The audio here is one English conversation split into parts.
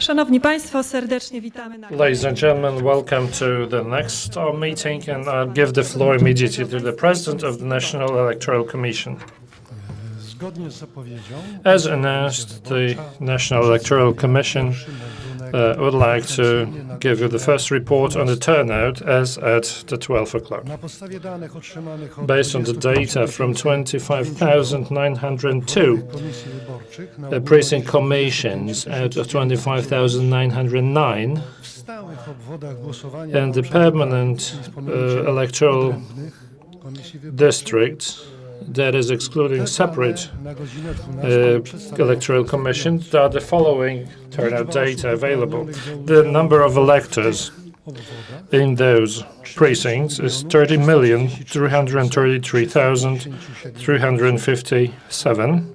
Szanowni Państwo, serdecznie witamy na... Ladies and gentlemen, welcome to the next meeting, and I'll give the floor immediately to the President of the National Electoral Commission. As announced, the National Electoral Commission would like to give you the first report on the turnout as at the 12 o'clock. Based on the data from 25,902 precinct commissions out of 25,909 and the permanent electoral districts, that is excluding separate electoral commissions, there are the following turnout data available. The number of electors in those precincts is 30,333,357.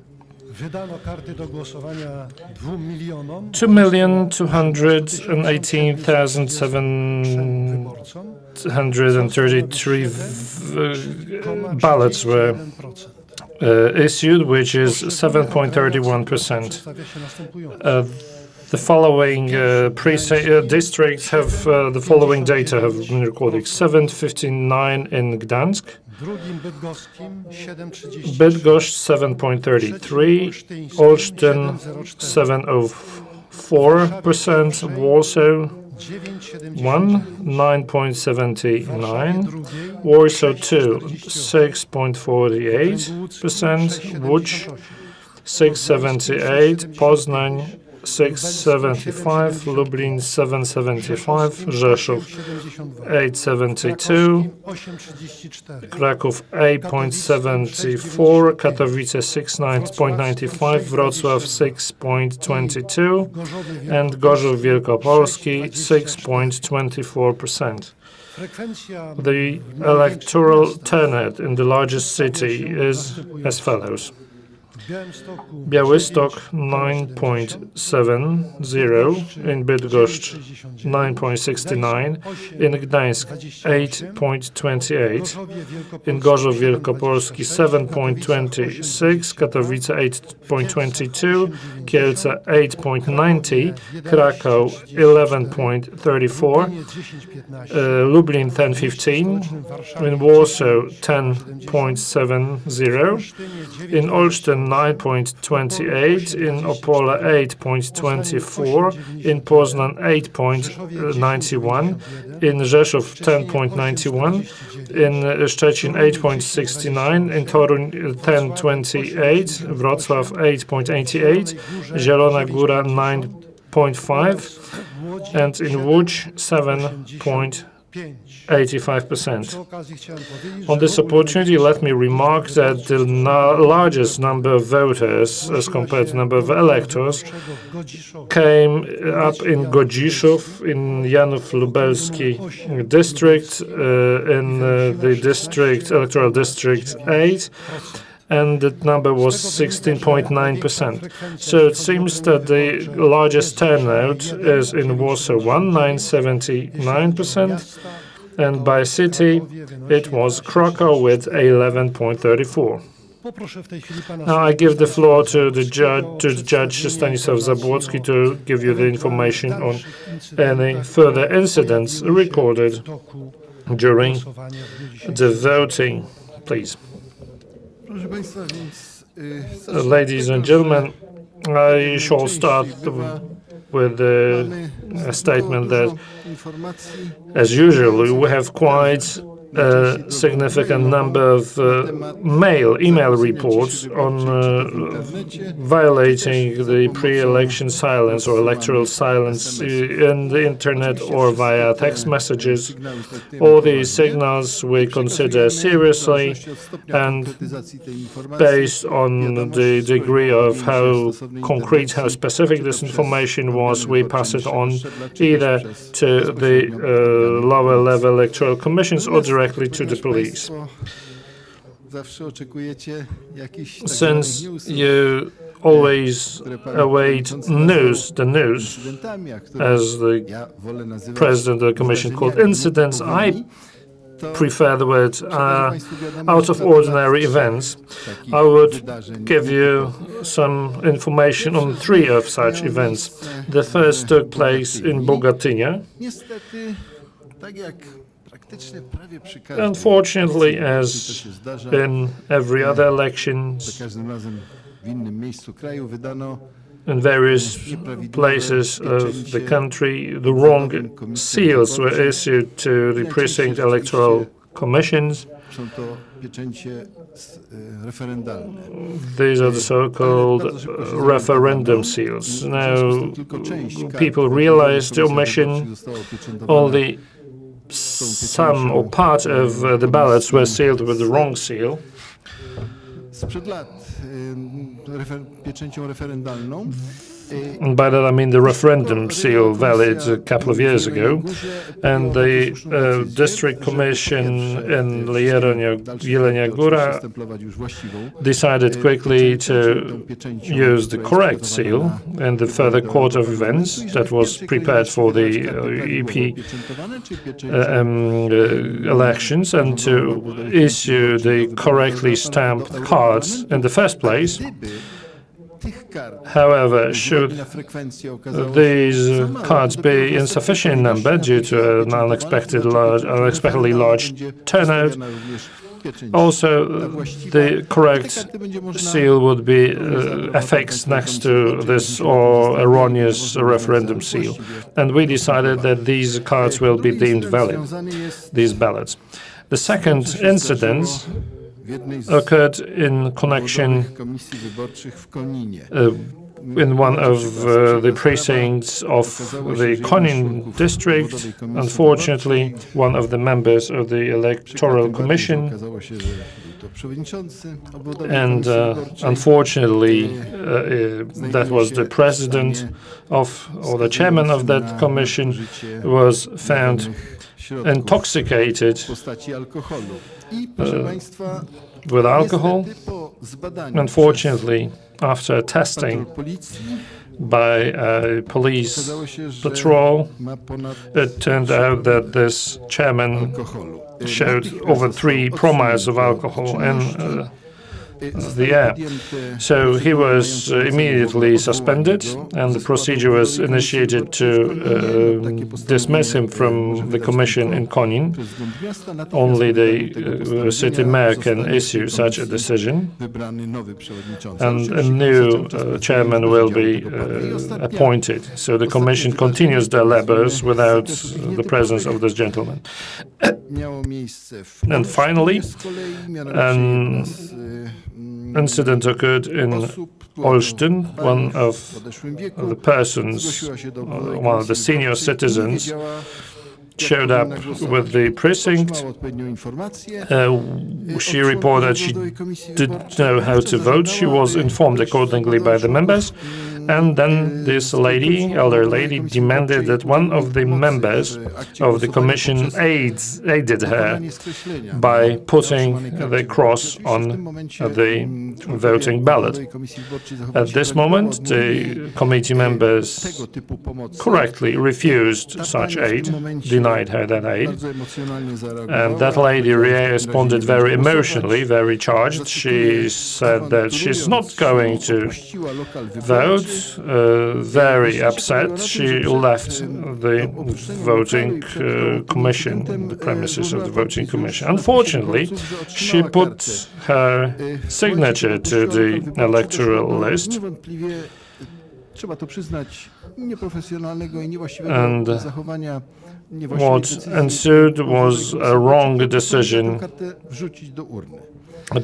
2,218,733 ballots were issued, which is 7.31%. The following districts have the following data have been recorded: 759 in Gdańsk, Bydgoszcz 7.33, Olsztyn 7.04%, Warsaw 9.79, Warsaw 2 6.48%, Łódź 6.78, Poznań 6.75, Lublin 7.75, Rzeszów 8.72, Kraków 8.74, Katowice 6.95, Wrocław 6.22, and Gorzów Wielkopolski 6.24%. The electoral turnout in the largest city is as follows: Białystok 9.70, in Bydgoszcz 9.69, in Gdańsk 8.28, in Gorzów Wielkopolski 7.26, Katowice 8.22, Kielce 8.90, Kraków 11.34, Lublin 10.15, in Warsaw 10.70, in Olsztyn 9.28, in Opole 8.24, in Poznań 8.91, in Rzeszów 10.91, in Szczecin 8.69, in Toruń 10.28, Wrocław 8.88, Zielona Góra 9.5, and in Łódź 7.85%. On this opportunity, let me remark that the largest number of voters, as compared to the number of electors, came up in Godziszów, in Janów Lubelski district, in the electoral district 8, and the number was 16.9%. So it seems that the largest turnout is in Warsaw 1, 9.79%, and by city it was Krakow with 11.34%. Now I give the floor to the judge Stanisław Zabłocki to give you the information on any further incidents recorded during the voting. Please. Ladies and gentlemen, I shall start with a statement that, as usual, we have quite a significant number of email reports on violating the pre-election silence or electoral silence in the internet or via text messages. All these signals we consider seriously, and based on the degree of how concrete, how specific this information was, we pass it on either to the lower level electoral commissions or directly to the police. Since you always await the news, as the President of the Commission called incidents, I prefer the word out of ordinary events, I would give you some information on 3 of such events. The first took place in Bogatynia. Unfortunately, as in every other election, in various places of the country, the wrong seals were issued to the precinct electoral commissions. These are the so-called referendum seals. Now, people realized the omission. Only some or part of the ballots were sealed with the wrong seal. And by that I mean the referendum seal valid a couple of years ago, and the district commission in Jelenia Góra decided quickly to use the correct seal in the further court of events that was prepared for the EP elections, and to issue the correctly stamped cards in the first place. However, should these cards be insufficient in number due to an unexpectedly large turnout, also the correct seal would be affixed next to this or erroneous referendum seal. And we decided that these cards will be deemed valid, these ballots. The second incident occurred in connection in one of the precincts of the Konin district. Unfortunately, one of the members of the Electoral Commission, and unfortunately, that was the president of, or the chairman of that commission, was found intoxicated with alcohol. Unfortunately, after testing by a police patrol, it turned out that this chairman showed over 3 promils of alcohol in the air. So he was immediately suspended, and the procedure was initiated to dismiss him from the commission in Konin. Only the city mayor can issue such a decision, and a new chairman will be appointed. So the commission continues their labors without the presence of this gentleman. And finally, an incident occurred in Olsztyn. One of the persons, one of the senior citizens, showed up with the precinct. She reported she didn't know how to vote. She was informed accordingly by the members. And then this lady, elder lady, demanded that one of the members of the commission aided her by putting the cross on the voting ballot. At this moment, the committee members correctly refused such aid, denied her that aid. And that lady responded very emotionally, very charged. She said that she's not going to vote. Very upset, she left the voting commission, the premises of the voting commission. Unfortunately, she put her signature to the electoral list, and what ensued was a wrong decision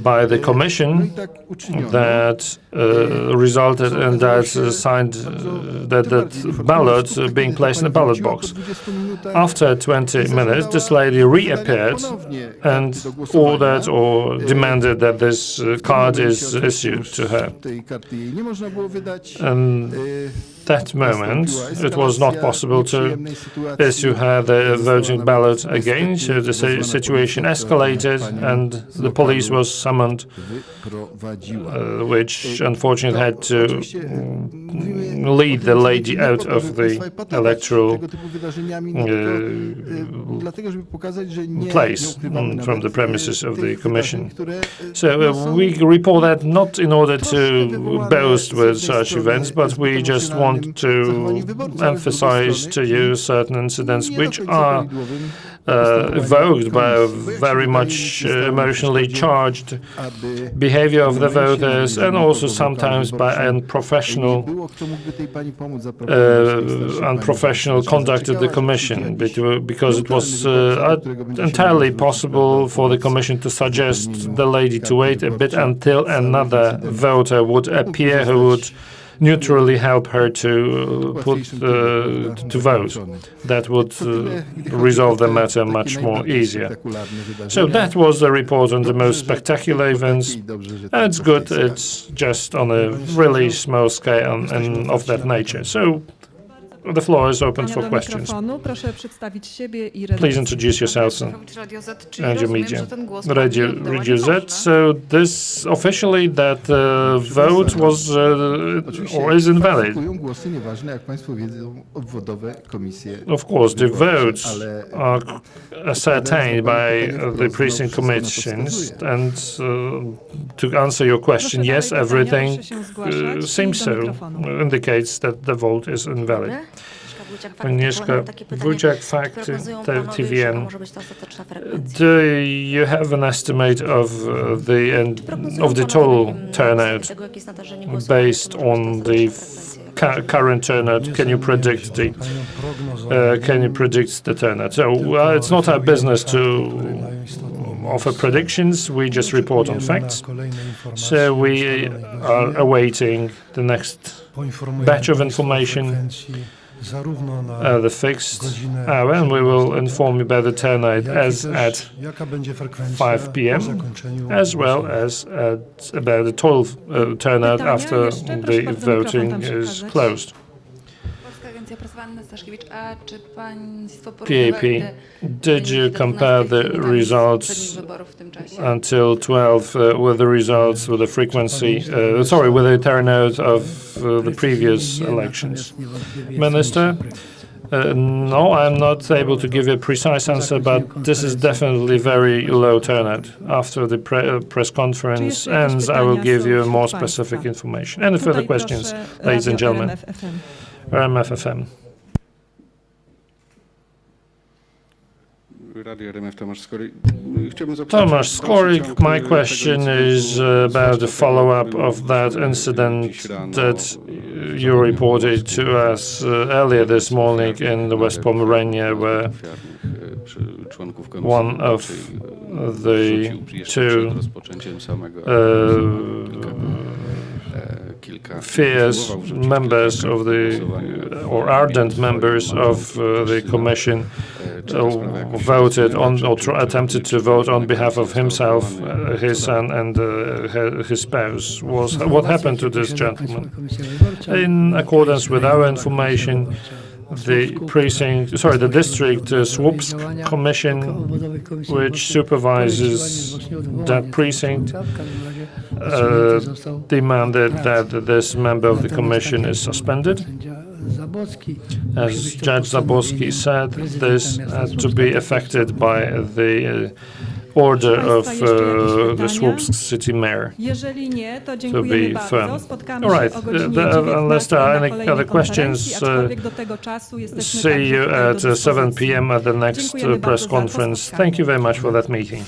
by the commission that resulted in that ballot being placed in a ballot box. After 20 minutes, this lady reappeared and ordered or demanded that this card is issued to her. And that moment, it was not possible to issue her the voting ballot again, so the situation escalated and the police was summoned, which unfortunately had to lead the lady out of the electoral place from the premises of the commission. So we report that not in order to boast with such events, but we just want to emphasize to you certain incidents which are evoked by a very much emotionally charged behavior of the voters, and also sometimes by unprofessional conduct of the Commission, because it was entirely possible for the Commission to suggest the lady to wait a bit until another voter would appear who would neutrally help her to to vote. That would resolve the matter much more easier. So that was the report on the most spectacular events. It's good. It's just on a really small scale and of that nature. So the floor is open for questions. Please introduce yourselves and your media. Radio Z. So this officially that vote was or is invalid. Of course, the votes are ascertained by the precinct commissions, and to answer your question, yes, everything seems so, indicates that the vote is invalid. Agnieszka Wójciak, Fakt, TVN. Do you have an estimate of the total turnout based on the current turnout? Can you predict the turnout? So it's not our business to offer predictions. We just report on facts. So we are awaiting the next batch of information, the fixed hour, and we will inform you about the turnout as at 5 p.m. as well as about the total turnout after the voting is closed. PAP, did you compare the results until 12 with the results with the frequency, with the turnout of the previous elections? Minister? No, I'm not able to give you a precise answer, but this is definitely very low turnout. After the press conference ends, I will give you more specific information. Any further questions, ladies and gentlemen? RMF-FM. Tomasz Skorik, my question is about the follow-up of that incident that you reported to us earlier this morning in the West Pomerania, where one of the two fierce members of or ardent members of the Commission voted on or attempted to vote on behalf of himself, his son, and his spouse. What happened to this gentleman? In accordance with our information, the district Słupsk Commission, which supervises that precinct, demanded that this member of the commission is suspended. As Judge Zabłocki said, this had to be affected by the order of the Słupsk city mayor to be firm. All right, unless there are any other questions, see you at 7 p.m. at the next press conference. Thank you very much for that meeting.